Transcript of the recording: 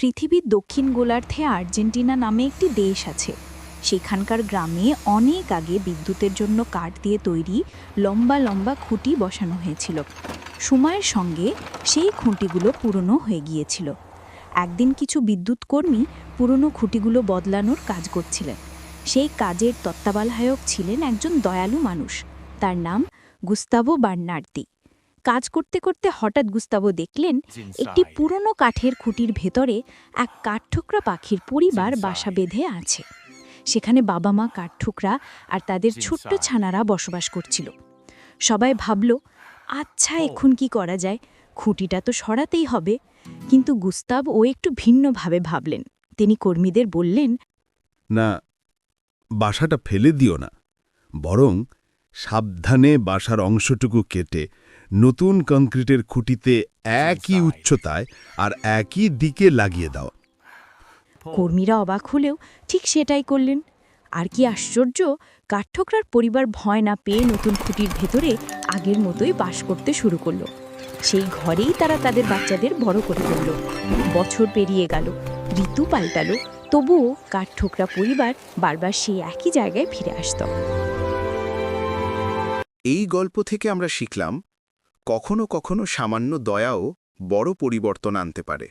পৃথিবীর দক্ষিণ গোলার্ধে আর্জেন্টিনা নামে একটি দেশ আছে। সেখানকার গ্রামে অনেক আগে বিদ্যুতের জন্য কাঠ দিয়ে তৈরি লম্বা লম্বা খুঁটি বসানো হয়েছিল। সময়ের সঙ্গে সেই খুঁটিগুলো পুরনো হয়ে গিয়েছিল। একদিন কিছু বিদ্যুৎ কর্মী পুরনো খুঁটিগুলো বদলানোর কাজ করছিলেন। সেই কাজের তত্ত্বাবধায়ক ছিলেন একজন দয়ালু মানুষ। তার নাম গুস্তাভো বার্নার্দি। কাজ করতে করতে হঠাৎ গুস্তাভো দেখলেন একটি পুরনো কাঠের খুঁটির ভেতরে এক কাঠঠোকরা পাখির পরিবার বাসা বেঁধে আছে। সেখানে বাবা মা কাঠঠোকরা আর তাদের ছোট্ট ছানারা বসবাস করছিল। সবাই ভাবল, আচ্ছা এখন কি করা যায়, খুঁটিটা তো সরাতেই হবে। কিন্তু গুস্তাভো একটু ভিন্নভাবে ভাবলেন। তিনি কর্মীদের বললেন, না, বাসাটা ফেলে দিও না, বরং সাবধানে বাসার অংশটুকু কেটে নতুন কংক্রিটের খুঁটিতে একই উচ্চতায় আর একই দিকে লাগিয়ে দাও। কর্মীরা অবাক হলেও ঠিক সেটাই করলেন। আর কি আশ্চর্য, কাঠঠোকরার পরিবার ভয় না পেয়ে নতুন খুঁটির ভেতরে আগের মতোই বাস করতে শুরু করলো। সেই ঘরেই তারা তাদের বাচ্চাদের বড় করে তুলল। বছর পেরিয়ে গেল, ঋতু পাল্টালো, তবুও কাঠঠোকরা পরিবার বারবার সেই একই জায়গায় ফিরে আসত। এই গল্প থেকে আমরা শিখলাম, কখনো কখনো সামান্য দয়াও বড় পরিবর্তন আনতে পারে।